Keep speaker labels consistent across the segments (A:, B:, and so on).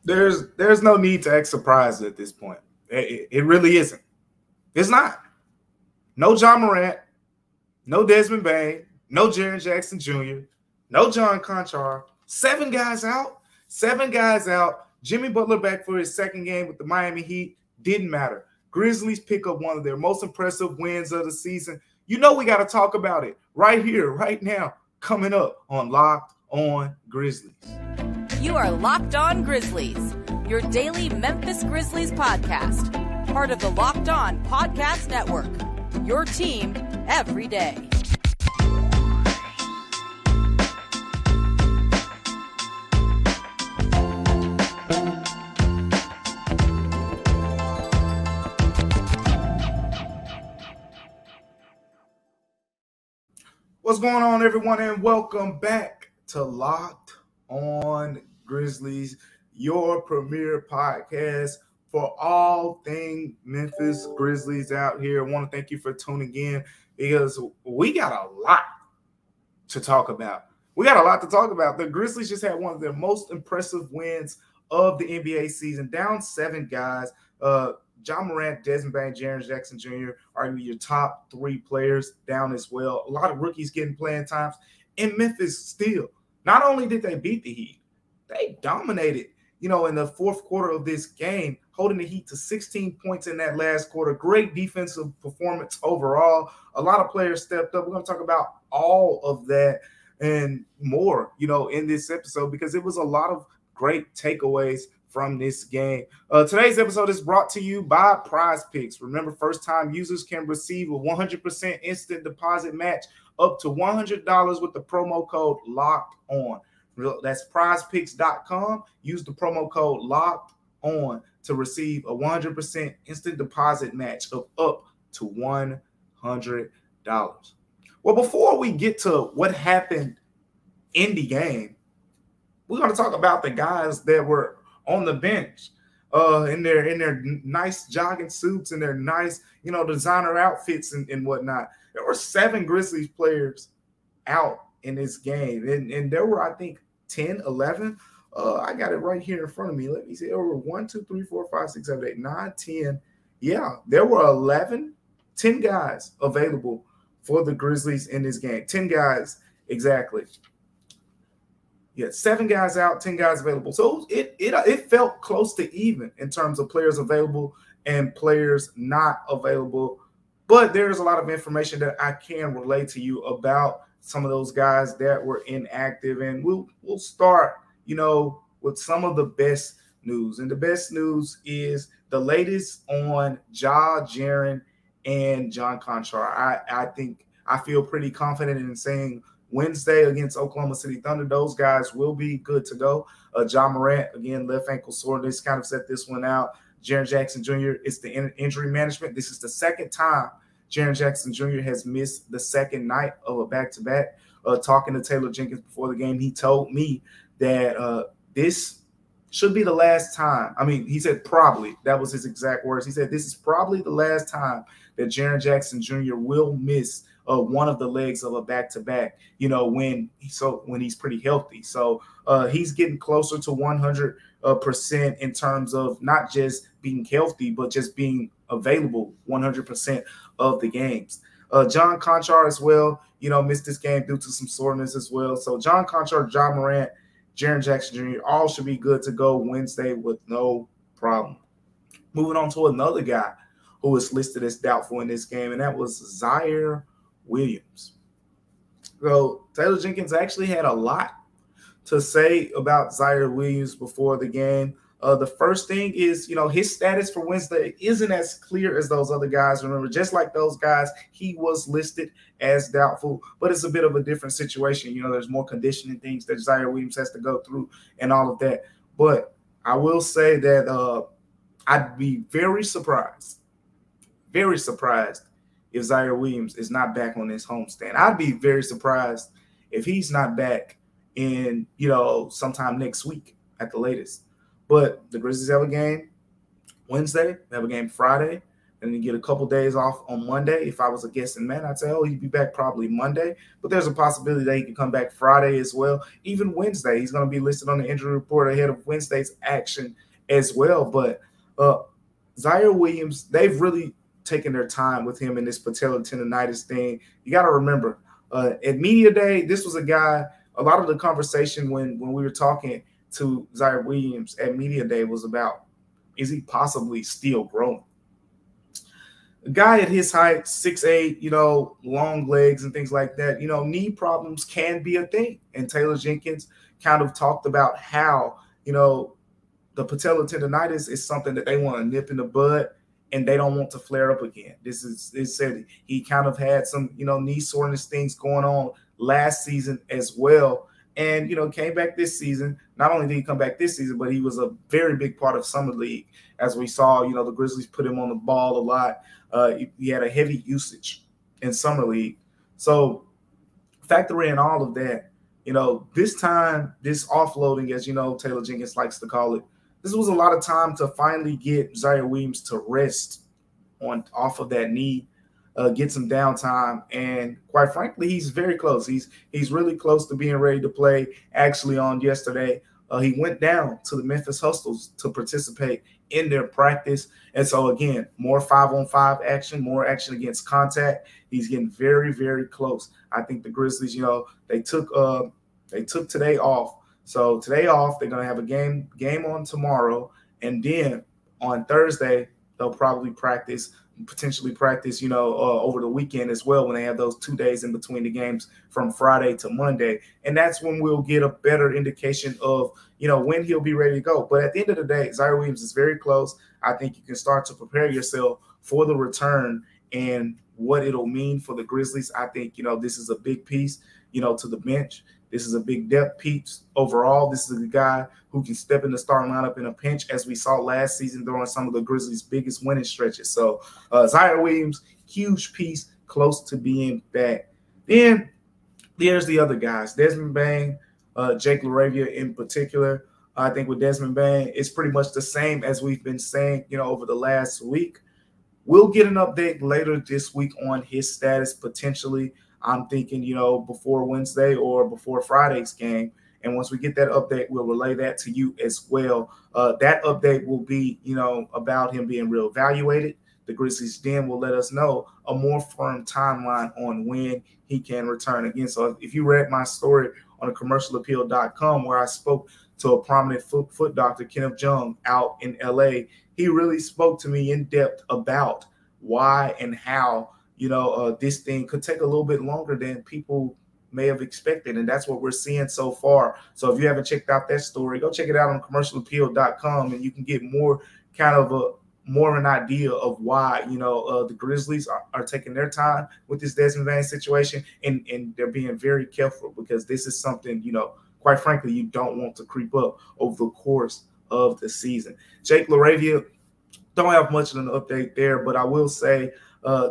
A: There's no need to act surprised at this point. It really isn't. It's not. No Ja Morant, no Desmond Bain, no Jaren Jackson Jr., no John Conchar. 7 guys out. 7 guys out. Jimmy Butler back for his second game with the Miami Heat. Didn't matter. Grizzlies pick up one of their most impressive wins of the season. You know we got to talk about it right here, right now, coming up on Locked On Grizzlies.
B: You are Locked On Grizzlies, your daily Memphis Grizzlies podcast, part of the Locked On Podcast Network, your team every day.
A: What's going on, everyone, and welcome back to Locked On Grizzlies, your premier podcast for all things Memphis Grizzlies out here. I want to thank you for tuning in because we got a lot to talk about. The Grizzlies just had one of their most impressive wins of the NBA season, down 7 guys. Ja Morant, Desmond Bain, Jaren Jackson Jr. are your top 3 players down as well. A lot of rookies getting playing times. And Memphis still, not only did they beat the Heat, they dominated, in the fourth quarter of this game, holding the Heat to 16 points in that last quarter. Great defensive performance overall. A lot of players stepped up. We're going to talk about all of that and more, in this episode because it was a lot of great takeaways from this game. Today's episode is brought to you by Prize Picks. Remember, first-time users can receive a 100% instant deposit match up to $100 with the promo code LOCKEDON. That's prizepicks.com. Use the promo code LOCKEDON to receive a 100% instant deposit match of up to $100. Well, before we get to what happened in the game, we're going to talk about the guys that were on the bench in their nice jogging suits and their nice, designer outfits and whatnot. There were 7 Grizzlies players out in this game. And there were, I think, 10, 11. I got it right here in front of me. Let me see. There were 1, 2, 3, 4, 5, 6, 7, 8, 9, 10. Yeah, there were 10 guys available for the Grizzlies in this game. 10 guys exactly. Yeah, 7 guys out, 10 guys available. So it felt close to even in terms of players available and players not available. But there's a lot of information that I can relay to you about some of those guys that were inactive. And we'll start, with some of the best news. And the best news is the latest on Ja, Jaren, and John Conchar. I feel pretty confident in saying Wednesday against Oklahoma City Thunder, those guys will be good to go. Ja Morant, again, left ankle soreness, kind of set this one out. Jaren Jackson Jr., it's the injury management. This is the second time Jaren Jackson Jr. has missed the second night of a back-to-back. Talking to Taylor Jenkins before the game, he told me that this should be the last time. I mean, he said probably. That was his exact words. He said this is probably the last time that Jaren Jackson Jr. will miss one of the legs of a back-to-back, when he's pretty healthy. So he's getting closer to 100% in terms of not just being healthy, but just being available 100% of the games. John Conchar as well, missed this game due to some soreness as well. So John Conchar, Ja Morant, Jaren Jackson Jr., all should be good to go Wednesday with no problem. Moving on to another guy who was listed as doubtful in this game, and that was Zaire Williams. So Taylor Jenkins actually had a lot to say about Zaire Williams before the game. The first thing is, his status for Wednesday isn't as clear as those other guys. Remember, just like those guys, he was listed as doubtful, but it's a bit of a different situation. There's more conditioning things that Zaire Williams has to go through and all of that. But I will say that I'd be very surprised if Zaire Williams is not back on this homestand. I'd be very surprised if he's not back in, sometime next week at the latest. But the Grizzlies have a game Wednesday. They have a game Friday. and then get a couple days off on Monday. If I was a guessing man, I'd say, oh, he'd be back probably Monday. But there's a possibility that he can come back Friday as well. Even Wednesday, he's going to be listed on the injury report ahead of Wednesday's action as well. But Zaire Williams, they've really taken their time with him in this patellar tendonitis thing. You got to remember, at media day, this was a guy. A lot of the conversation when we were talking to Zaire Williams at media day was about, is he possibly still growing? A guy at his height, 6'8", long legs and things like that, knee problems can be a thing. And Taylor Jenkins kind of talked about how, the patellar tendonitis is something that they want to nip in the bud and they don't want to flare up again. It said he kind of had some, knee soreness things going on last season as well. And, came back this season. Not only did he come back this season, but he was a very big part of Summer League. As we saw, the Grizzlies put him on the ball a lot. He had a heavy usage in Summer League. So factor in all of that. This time, this offloading, as Taylor Jenkins likes to call it, this was a lot of time to finally get Zaire Williams to rest off of that knee, get some downtime, and quite frankly, he's very close. He's really close to being ready to play. Actually, on yesterday, he went down to the Memphis Hustles to participate in their practice, and so again, more 5-on-5 action, more action against contact. He's getting very, very close. I think the Grizzlies, they took today off. So today off, they're gonna have a game on tomorrow, and then on Thursday they'll probably potentially practice, over the weekend as well when they have those 2 days in between the games from Friday to Monday. And that's when we'll get a better indication of, when he'll be ready to go. But at the end of the day, Zaire Williams is very close. I think you can start to prepare yourself for the return and what it'll mean for the Grizzlies. I think, this is a big piece, to the bench. This is a big depth piece overall. This is a guy who can step in the starting lineup in a pinch, as we saw last season during some of the Grizzlies' biggest winning stretches. So Zaire Williams, huge piece, close to being back. Then there's the other guys, Desmond Bane, Jake LaRavia in particular. I think with Desmond Bane, it's pretty much the same as we've been saying, over the last week. We'll get an update later this week on his status potentially. I'm thinking, before Wednesday or before Friday's game. And once we get that update, we'll relay that to you as well. That update will be, about him being reevaluated. The Grizzlies then will let us know a more firm timeline on when he can return again. So if you read my story on commercialappeal.com where I spoke to a prominent foot doctor, Kenneth Jung, out in L.A., he really spoke to me in depth about why and how this thing could take a little bit longer than people may have expected. And that's what we're seeing so far. So if you haven't checked out that story, go check it out on commercialappeal.com and you can get more an idea of why, the Grizzlies are taking their time with this Desmond Bane situation. And they're being very careful because this is something, quite frankly, you don't want to creep up over the course of the season. Jake LaRavia, don't have much of an update there, but I will say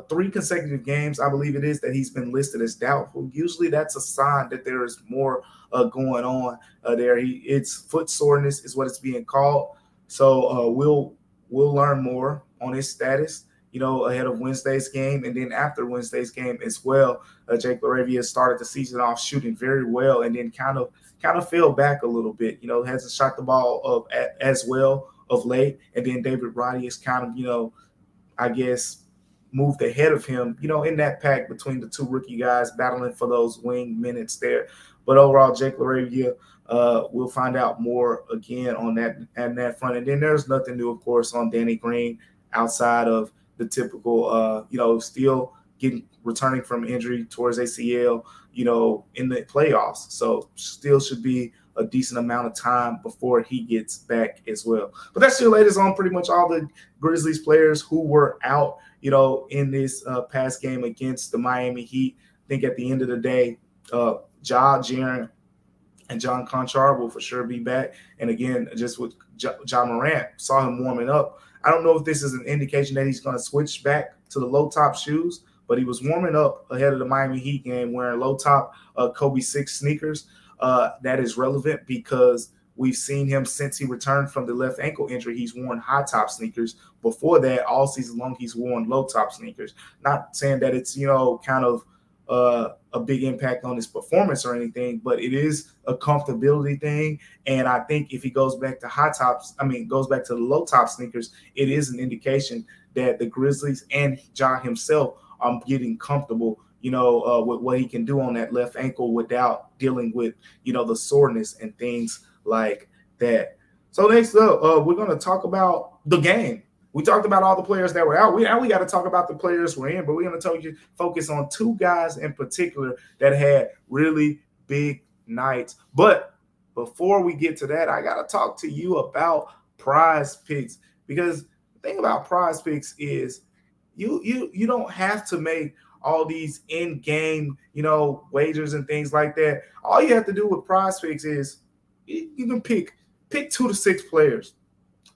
A: 3 consecutive games, I believe it is, that he's been listed as doubtful. Usually that's a sign that there is more going on there. It's foot soreness is what it's being called. So we'll learn more on his status, ahead of Wednesday's game. And then after Wednesday's game as well, Jake LaRavia started the season off shooting very well and then kind of fell back a little bit, hasn't shot the ball as well of late. And then David Roddy is kind of, I guess, moved ahead of him, in that pack between the 2 rookie guys battling for those wing minutes there. But overall, Jake LaRavia, we'll find out more again on that front. And then there's nothing new, of course, on Danny Green outside of the typical, still returning from injury towards ACL, in the playoffs. So still should be a decent amount of time before he gets back as well. But that's your latest on pretty much all the Grizzlies players who were out, in this past game against the Miami Heat. I think at the end of the day, Ja, Jaren, and John Conchar will for sure be back. And again, just with Ja Morant, saw him warming up. I don't know if this is an indication that he's going to switch back to the low-top shoes, but he was warming up ahead of the Miami Heat game wearing low-top Kobe 6 sneakers. That is relevant because We've seen him since he returned from the left ankle injury. He's worn high top sneakers. Before that, all season long, he's worn low top sneakers. Not saying that it's, kind of a big impact on his performance or anything, but it is a comfortability thing. And I think if he goes back to goes back to the low top sneakers, it is an indication that the Grizzlies and Ja himself are getting comfortable, with what he can do on that left ankle without dealing with, the soreness and things like that. So next up, we're going to talk about the game. We talked about all the players that were out. We got to talk about the players we're in, but we're going to focus on two guys in particular that had really big nights. But before we get to that, I got to talk to you about Prize Picks, because the thing about Prize Picks is you don't have to make all these in-game, wagers and things like that. All you have to do with Prize Picks is you can pick 2 to 6 players.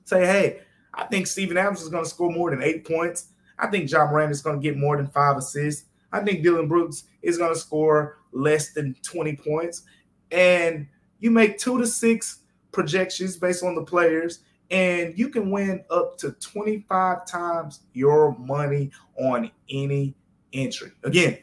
A: Say, hey, I think Steven Adams is going to score more than 8 points. I think Ja Morant is going to get more than 5 assists. I think Dillon Brooks is going to score less than 20 points. And you make 2 to 6 projections based on the players, and you can win up to 25 times your money on any entry. Again,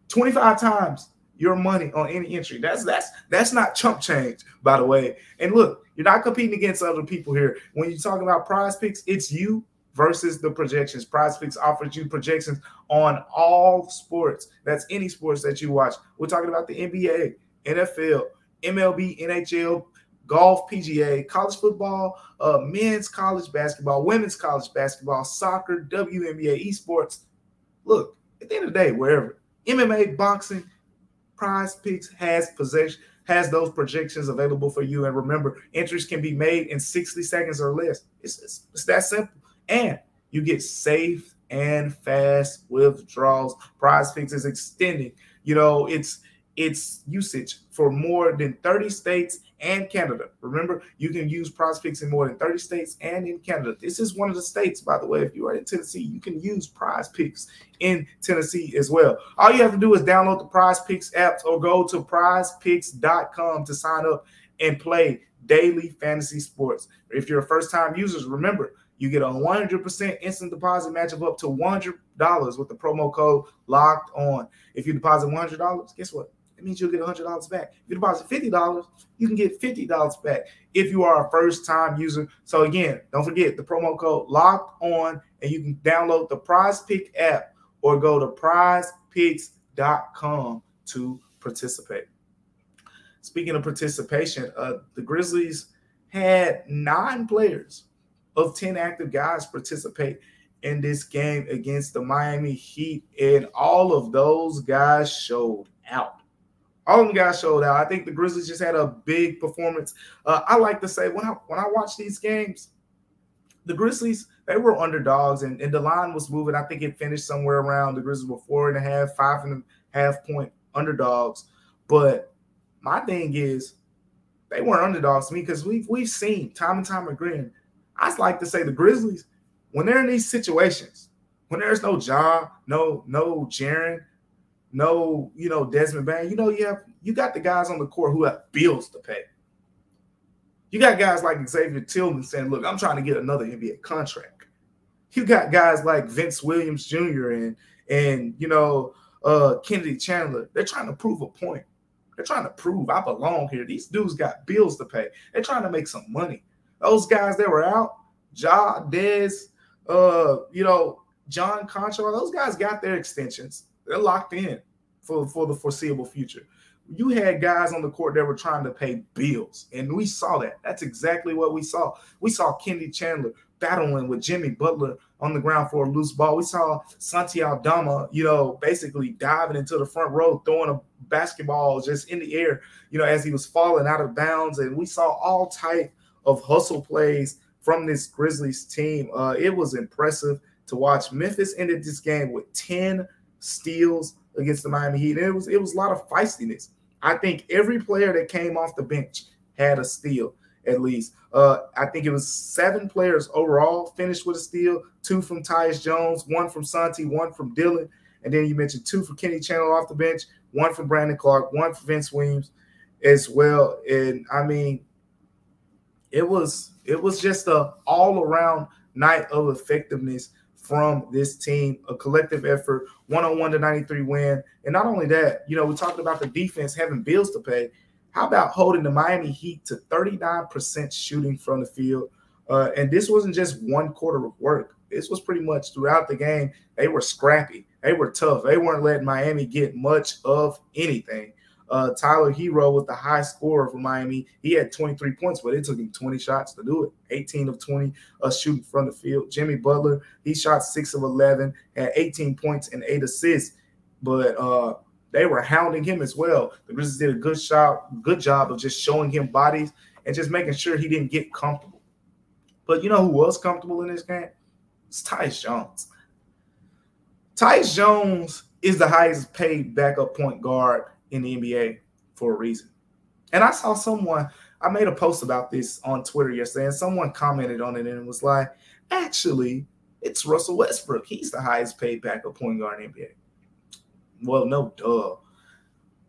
A: 25 times your money on any entry. That's not chump change, by the way. And look, you're not competing against other people here. When you're talking about Prize Picks, it's you versus the projections. Prize Picks offers you projections on all sports. That's any sports that you watch. We're talking about the NBA, NFL, MLB, NHL, golf, PGA, college football, men's college basketball, women's college basketball, soccer, WNBA, esports. Look, at the end of the day, wherever, MMA, boxing, Prize Picks has those projections available for you. And remember, entries can be made in 60 seconds or less. It's that simple. And you get safe and fast withdrawals. Prize Picks is extending, its usage for more than 30 states and Canada. Remember, you can use Prize Picks in more than 30 states and in Canada. This is one of the states, by the way. If you are in Tennessee, you can use Prize Picks in Tennessee as well. All you have to do is download the Prize Picks app or go to prizepicks.com to sign up and play daily fantasy sports. If you're a first-time user, remember, you get a 100% instant deposit match of up to $100 with the promo code Locked On. If you deposit $100, guess what? It means you'll get $100 back. If you deposit $50, you can get $50 back if you are a first-time user. So, again, don't forget the promo code Locked On, and you can download the Prize Pick app or go to prizepicks.com to participate. Speaking of participation, the Grizzlies had 9 players of 10 active guys participate in this game against the Miami Heat, and all of those guys showed out. All of them guys showed out. I think the Grizzlies just had a big performance. I like to say when I watch these games, the Grizzlies, they were underdogs, and the line was moving. I think it finished somewhere around the Grizzlies were 4.5, 5.5 point underdogs. But my thing is, they weren't underdogs to me because we've seen time and time again. I like to say the Grizzlies, when they're in these situations, when there's no Ja, no Jaren, no, Desmond Bain, you got the guys on the court who have bills to pay. You got guys like Xavier Tillman saying, look, I'm trying to get another NBA contract. You got guys like Vince Williams Jr. and Kennedy Chandler. They're trying to prove a point. They're trying to prove I belong here. These dudes got bills to pay. They're trying to make some money. Those guys that were out, Ja, Dez, John Concho, those guys got their extensions. They're locked in for the foreseeable future. You had guys on the court that were trying to pay bills, and we saw that. That's exactly what we saw. We saw Kennedy Chandler battling with Jimmy Butler on the ground for a loose ball. We saw Santi Aldama, basically diving into the front row, throwing a basketball just in the air, as he was falling out of bounds. And we saw all type of hustle plays from this Grizzlies team. It was impressive to watch. Memphis ended this game with 10 steals against the Miami Heat. And it was a lot of feistiness. I think every player that came off the bench had a steal, at least. I think it was 7 players overall finished with a steal, 2 from Tyus Jones, 1 from Santi, 1 from Dillon. And then you mentioned 2 from Kenny Chandler off the bench, 1 from Brandon Clark, 1 for Vince Williams as well. And, I mean, it was just a all-around night of effectiveness from this team, a collective effort, 101 to 93 win. And not only that, we talked about the defense having bills to pay. How about holding the Miami Heat to 39% shooting from the field? And this wasn't just one quarter of work. This was pretty much throughout the game. They were scrappy. They were tough. They weren't letting Miami get much of anything. Tyler Hero was the high scorer for Miami. He had 23 points, but it took him 20 shots to do it. 18 of 20 shooting from the field. Jimmy Butler, he shot 6 of 11, had 18 points and 8 assists. But they were hounding him as well. The Grizzlies did a good job of just showing him bodies and just making sure he didn't get comfortable. But you know who was comfortable in this game? It's Tyus Jones. Tyus Jones is the highest paid backup point guard in the NBA for a reason. And I saw I made a post about this on Twitter yesterday, and someone commented on it and it was like, actually, it's Russell Westbrook. He's the highest paid backup point guard in the NBA. Well, no, duh.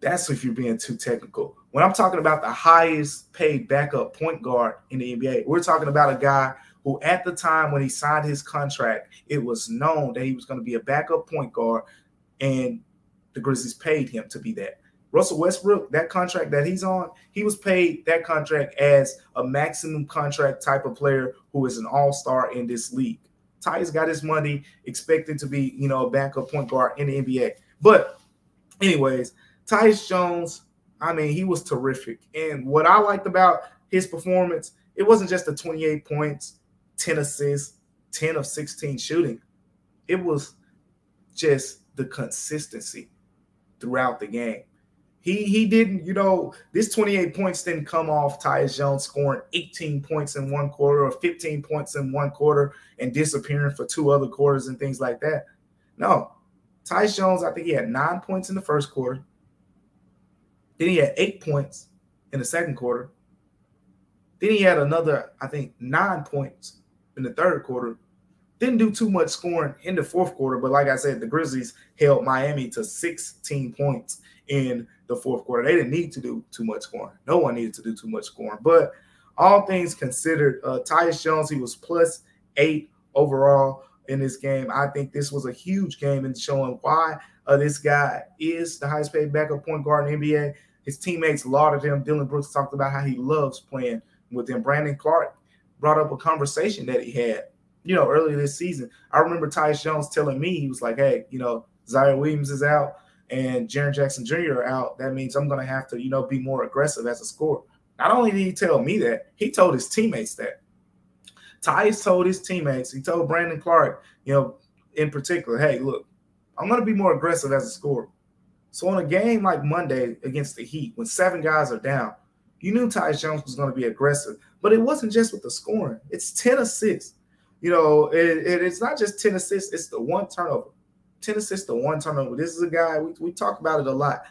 A: That's if you're being too technical. When I'm talking about the highest paid backup point guard in the NBA, we're talking about a guy who at the time when he signed his contract, it was known that he was going to be a backup point guard, and the Grizzlies paid him to be that. Russell Westbrook, that contract that he's on, he was paid that contract as a maximum contract type of player who is an all-star in this league. Tyus got his money, expected to be, a backup point guard in the NBA. But anyways, Tyus Jones, he was terrific. And what I liked about his performance, it wasn't just the 28 points, 10 assists, 10 of 16 shooting. It was just the consistency throughout the game. He didn't, this 28 points didn't come off Tyus Jones scoring 18 points in one quarter or 15 points in one quarter and disappearing for 2 other quarters and things like that. No, Tyus Jones, I think he had 9 points in the first quarter. Then he had 8 points in the second quarter. Then he had another, 9 points in the third quarter. Didn't do too much scoring in the fourth quarter, but like I said, the Grizzlies held Miami to 16 points in the fourth quarter. They didn't need to do too much scoring. No one needed to do too much scoring. But all things considered, Tyus Jones, he was +8 overall in this game. I think this was a huge game in showing why this guy is the highest paid backup point guard in the NBA. His teammates lauded him. Dylan Brooks talked about how he loves playing with him. Brandon Clark brought up a conversation that he had, earlier this season. I remember Tyus Jones telling me, he was like, hey, Zaire Williams is out and Jaren Jackson Jr. are out. That means I'm going to have to, be more aggressive as a scorer. Not only did he tell me that, he told his teammates that. Tyus told his teammates, he told Brandon Clark, in particular, hey, look, I'm going to be more aggressive as a scorer. So on a game like Monday against the Heat, when 7 guys are down, you knew Tyus Jones was going to be aggressive. But it wasn't just with the scoring. It's 10 assists. It's not just 10 assists. It's the 1 turnover. 10 assists to 1 turnover. This is a guy, we talk about it a lot.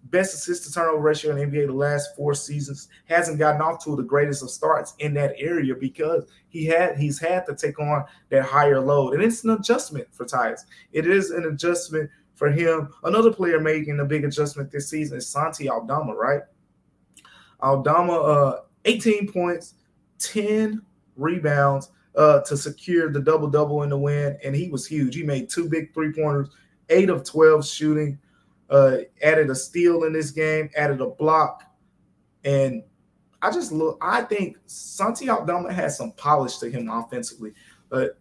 A: Best assist to turnover ratio in the NBA the last 4 seasons. Hasn't gotten off to the greatest of starts in that area because he's had to take on that higher load. And it's an adjustment for Tyus. It is an adjustment for him. Another player making a big adjustment this season is Santi Aldama, right? Aldama, 18 points, 10 rebounds to secure the double-double in the win, and he was huge. He made 2 big three-pointers, 8 of 12 shooting, added a steal in this game, added a block, and I think Santi Aldama has some polish to him offensively. But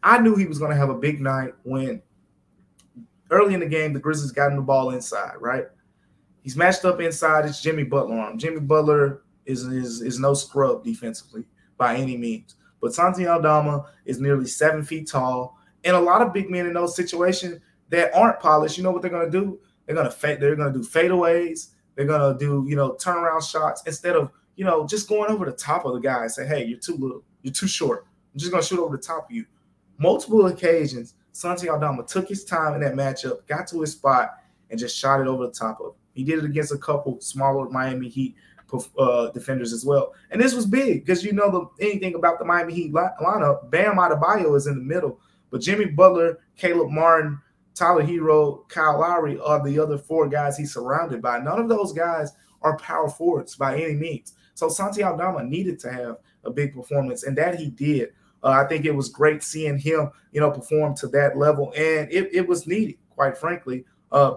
A: I knew he was going to have a big night when early in the game the Grizzlies got him the ball inside, right? He's matched up inside. It's Jimmy Butler on him. Jimmy Butler is no scrub defensively by any means. But Santi Aldama is nearly 7 feet tall. And a lot of big men in those situations that aren't polished, you know what they're going to do? They're going to do fadeaways. They're going to do, turnaround shots instead of, just going over the top of the guy and say, hey, you're too little. You're too short. I'm just going to shoot over the top of you. Multiple occasions, Santi Aldama took his time in that matchup, got to his spot, and just shot it over the top of him. He did it against a couple smaller Miami Heat defenders as well. And this was big because anything about the Miami Heat lineup, Bam Adebayo is in the middle. But Jimmy Butler, Caleb Martin, Tyler Hero, Kyle Lowry are the other 4 guys he's surrounded by. None of those guys are power forwards by any means. So Santi Aldama needed to have a big performance, and that he did. I think it was great seeing him, perform to that level, and it was needed, quite frankly.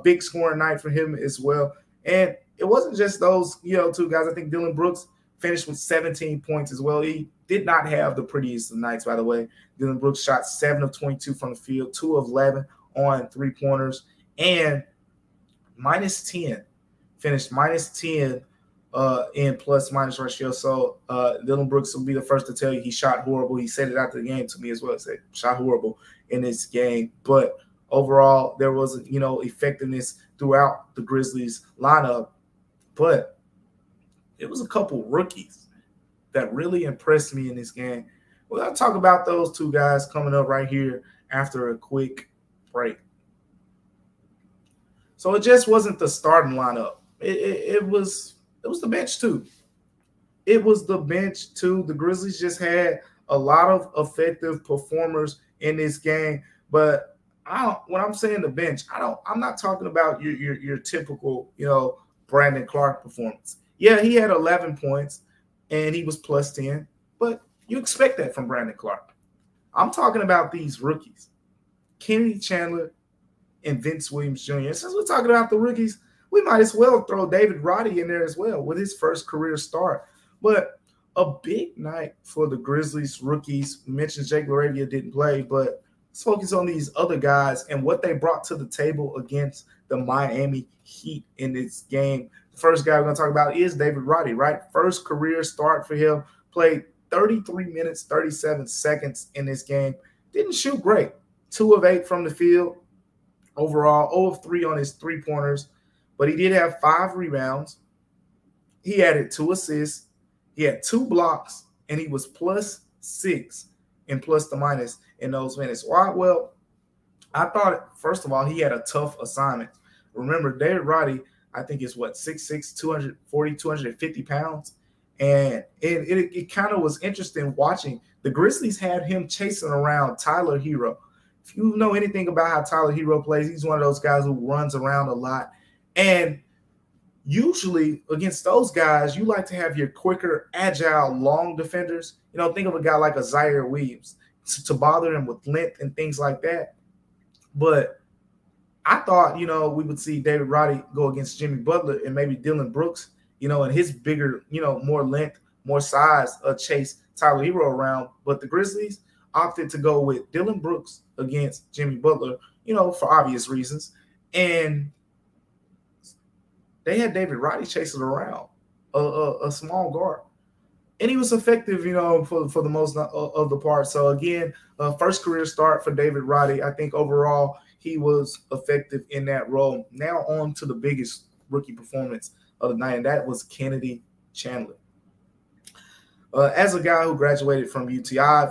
A: Big scoring night for him as well. And it wasn't just those, two guys. I think Dillon Brooks finished with 17 points as well. He did not have the prettiest of nights, by the way. Dillon Brooks shot 7 of 22 from the field, 2 of 11 on three-pointers, and -10. Finished -10 in plus-minus ratio. So Dillon Brooks will be the first to tell you he shot horrible. He said it after the game to me as well. He said, shot horrible in this game. But overall, there wasn't, effectiveness throughout the Grizzlies lineup. But it was a couple rookies that really impressed me in this game. We're going to talk about those two guys coming up right here after a quick break. So it just wasn't the starting lineup. It was the bench too. It was the bench too. The Grizzlies just had a lot of effective performers in this game. But when I'm saying the bench, I'm not talking about your typical, Brandon Clark performance. Yeah, he had 11 points and he was plus 10, but you expect that from Brandon Clark. I'm talking about these rookies, Kennedy Chandler and Vince Williams Jr. And since we're talking about the rookies, we might as well throw David Roddy in there as well with his first career start. But a big night for the Grizzlies rookies. We mentioned Jake LaRavia didn't play, but let's focus on these other guys and what they brought to the table against the Miami Heat in this game. The first guy we're going to talk about is David Roddy, right? First career start for him. Played 33 minutes, 37 seconds in this game. Didn't shoot great. 2 of 8 from the field. Overall, 0 of 3 on his three-pointers. But he did have 5 rebounds. He added 2 assists. He had 2 blocks, and he was plus 6 in plus to minus in those minutes. Why? Well, I thought, first of all, he had a tough assignment. Remember, David Roddy, I think is 6'6", 240, 250 pounds. And it kind of was interesting watching. The Grizzlies had him chasing around Tyler Hero. If you know anything about how Tyler Hero plays, he's one of those guys who runs around a lot. And usually against those guys, you like to have your quicker, agile, long defenders. Think of a guy like a Zaire Williams to bother him with length and things like that. But I thought, we would see David Roddy go against Jimmy Butler and maybe Dillon Brooks, and his bigger, more length, more size, chase Tyler Hero around. But the Grizzlies opted to go with Dillon Brooks against Jimmy Butler, for obvious reasons. And they had David Roddy chasing around a small guard. And he was effective, for the most of the part. So, again, first career start for David Roddy. I think overall he was effective in that role. Now on to the biggest rookie performance of the night, and that was Kennedy Chandler. As a guy who graduated from UT, I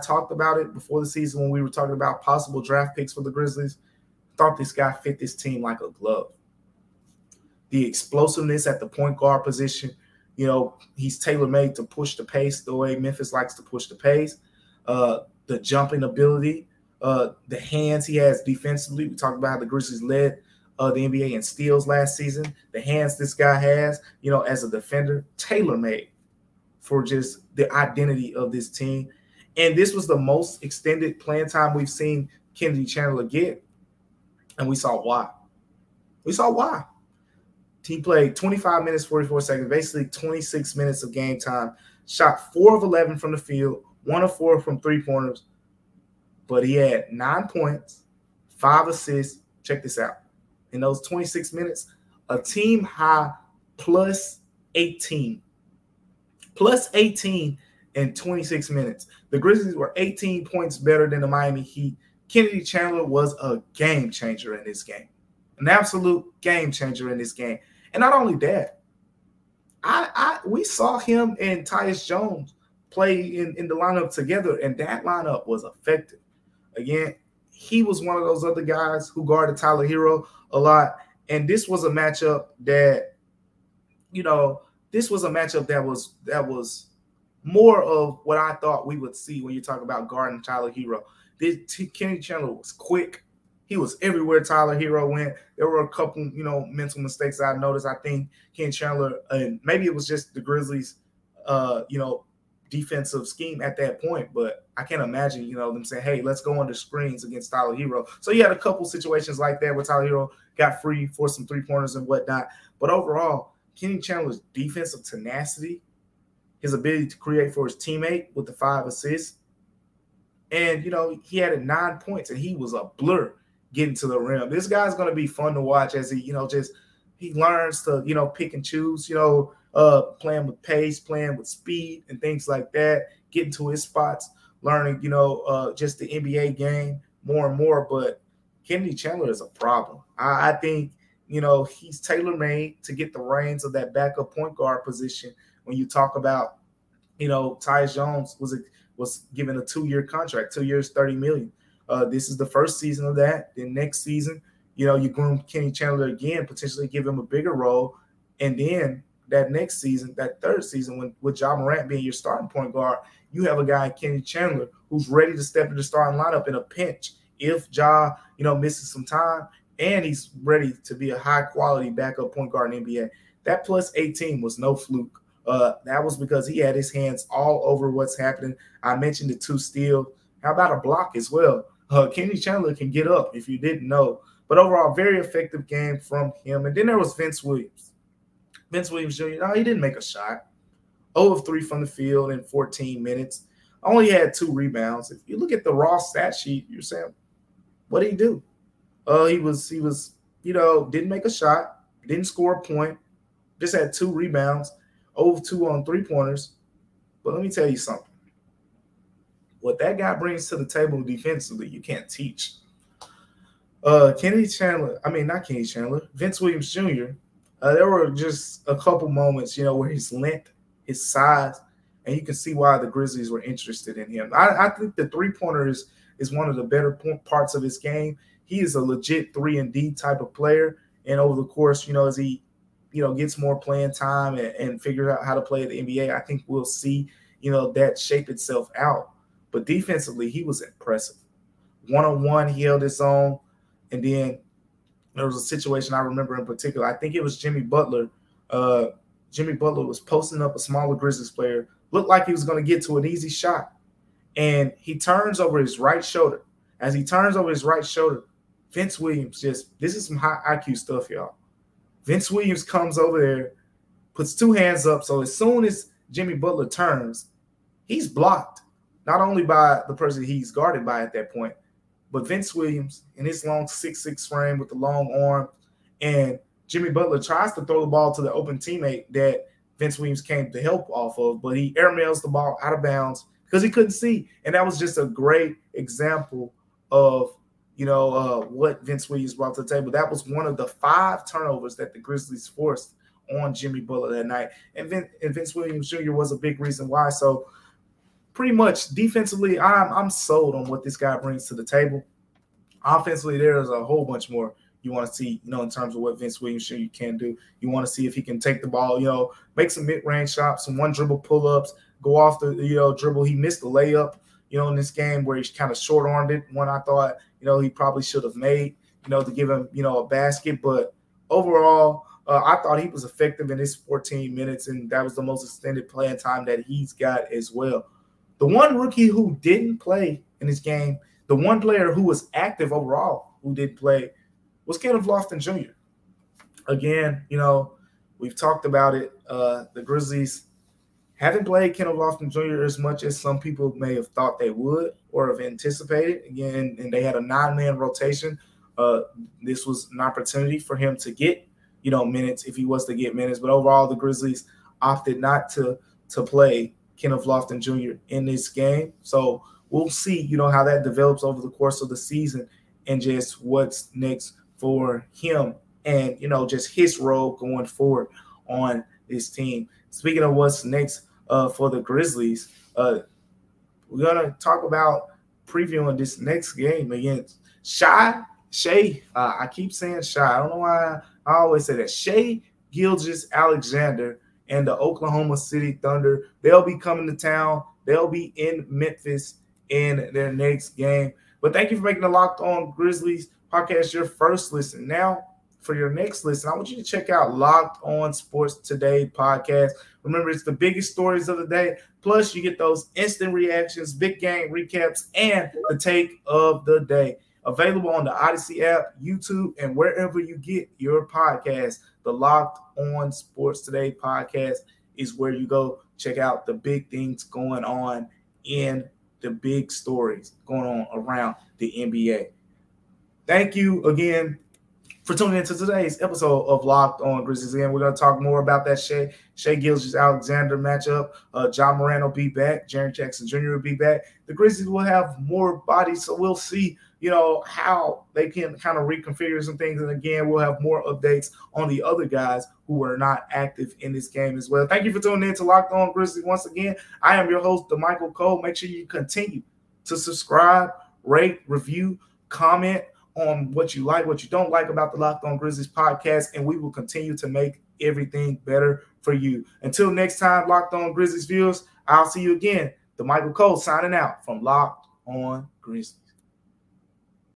A: talked about it before the season when we were talking about possible draft picks for the Grizzlies. Thought this guy fit this team like a glove. The explosiveness at the point guard position, he's tailor-made to push the pace the way Memphis likes to push the pace. The jumping ability, the hands he has defensively. We talked about how the Grizzlies led the NBA in steals last season. The hands this guy has, as a defender, tailor-made for just the identity of this team. And this was the most extended playing time we've seen Kennedy Chandler get. And we saw why. He played 25 minutes, 44 seconds, basically 26 minutes of game time. Shot 4 of 11 from the field, 1 of 4 from three-pointers. But he had 9 points, 5 assists. Check this out. In those 26 minutes, a team high plus 18. Plus 18 in 26 minutes. The Grizzlies were 18 points better than the Miami Heat. Kennedy Chandler was a game changer in this game. An absolute game changer in this game. And not only that, we saw him and Tyus Jones play in the lineup together, and that lineup was effective. Again, he was one of those other guys who guarded Tyler Hero a lot, and this was a matchup that, that was more of what I thought we would see when you talk about guarding Tyler Hero. Kennedy Chandler was quick. He was everywhere Tyler Hero went. There were a couple, mental mistakes I noticed. I think Ken Chandler, and maybe it was just the Grizzlies, defensive scheme at that point. But I can't imagine, them saying, hey, let's go under screens against Tyler Hero. So you had a couple situations like that where Tyler Hero got free for some three-pointers and whatnot. But overall, Kenny Chandler's defensive tenacity, his ability to create for his teammate with the 5 assists, and, he had 9 points, and he was a blur getting to the rim. This guy's going to be fun to watch as he, he learns to, pick and choose, playing with pace, playing with speed and things like that, getting to his spots, learning, just the NBA game more and more. But Kenny Chandler is a problem. I think, he's tailor-made to get the reins of that backup point guard position. When you talk about, Tyus Jones was given a 2-year contract, 2 years, $30 million. This is the first season of that. Then next season, you groom Kenny Chandler again, potentially give him a bigger role. And then that next season, that third season, with Ja Morant being your starting point guard, you have a guy, Kenny Chandler, who's ready to step into the starting lineup in a pinch if Ja, misses some time, and he's ready to be a high-quality backup point guard in the NBA. That plus 18 was no fluke. That was because he had his hands all over what's happening. I mentioned the 2 steals. How about a block as well? Kenny Chandler can get up if you didn't know. But overall, very effective game from him. And then there was Vince Williams. Vince Williams Jr., no, he didn't make a shot. 0 of 3 from the field in 14 minutes. Only had 2 rebounds. If you look at the raw stat sheet, you're saying, what did he do? He was, didn't make a shot, didn't score a point, just had 2 rebounds, 0 of 2 on 3-pointers. But let me tell you something. What that guy brings to the table defensively, you can't teach. Vince Williams Jr., there were just a couple moments, where his length, his size, and you can see why the Grizzlies were interested in him. I think the three-pointer is one of the better parts of his game. He is a legit 3-and-D type of player, and over the course, as he, gets more playing time and figures out how to play at the NBA, I think we'll see, that shape itself out. But defensively, he was impressive. 1-on-1, he held his own. And then there was a situation I remember in particular. I think it was Jimmy Butler. Jimmy Butler was posting up a smaller Grizzlies player. Looked like he was going to get to an easy shot. And he turns over his right shoulder. As he turns over his right shoulder, Vince Williams this is some high IQ stuff, y'all. Vince Williams comes over there, puts 2 hands up. So as soon as Jimmy Butler turns, he's blocked. Not only by the person he's guarded by at that point, but Vince Williams in his long 6'6" frame with the long arm, and Jimmy Butler tries to throw the ball to the open teammate that Vince Williams came to help off of, but he airmails the ball out of bounds because he couldn't see. And that was just a great example of, what Vince Williams brought to the table. That was one of the 5 turnovers that the Grizzlies forced on Jimmy Butler that night. And Vince Williams Jr. was a big reason why. So pretty much defensively, I'm sold on what this guy brings to the table. Offensively, there's a whole bunch more you want to see, in terms of what Vince Williams Jr. can do. You want to see if he can take the ball, make some mid-range shots, some one-dribble pull-ups, go off the, dribble. He missed the layup, in this game where he kind of short-armed it. One I thought, he probably should have made, to give him, a basket. But overall, I thought he was effective in his 14 minutes, and that was the most extended playing time that he's got as well. The one rookie who didn't play in this game, the one player who was active overall who didn't play, was Kenneth Lofton Jr. Again, we've talked about it. The Grizzlies haven't played Kenneth Lofton Jr. as much as some people may have thought they would or have anticipated. Again, and they had a 9-man rotation. This was an opportunity for him to get, minutes if he was to get minutes. But overall, the Grizzlies opted not to play Kenneth Lofton Jr. in this game. So we'll see, how that develops over the course of the season and just what's next for him and, just his role going forward on this team. Speaking of what's next for the Grizzlies, we're going to talk about previewing this next game against Shai. I keep saying Shai. I don't know why I always say that. Shai Gilgeous-Alexander and the Oklahoma City Thunder. They'll be coming to town. They'll be in Memphis in their next game. But thank you for making the Locked On Grizzlies podcast your first listen. Now, for your next listen, I want you to check out Locked On Sports Today podcast. Remember, it's the biggest stories of the day. Plus, you get those instant reactions, big game recaps, and the take of the day. Available on the Odyssey app, YouTube, and wherever you get your podcast. The Locked On Sports Today podcast is where you go. Check out the big things going on in the big stories going on around the NBA. Thank you again for tuning into today's episode of Locked On Grizzlies. Again, we're going to talk more about that Shai Gilgeous-Alexander matchup. Ja Morant will be back. Jaren Jackson Jr. will be back. The Grizzlies will have more bodies, so we'll see, how they can kind of reconfigure some things. And again, we'll have more updates on the other guys who are not active in this game as well. Thank you for tuning in to Locked On Grizzlies. Once again, I am your host, Damichael Cole. Make sure you continue to subscribe, rate, review, comment on what you like, what you don't like about the Locked On Grizzlies podcast, and we will continue to make everything better for you. Until next time, Locked On Grizzlies viewers, I'll see you again. Damichael Cole signing out from Locked On Grizzlies.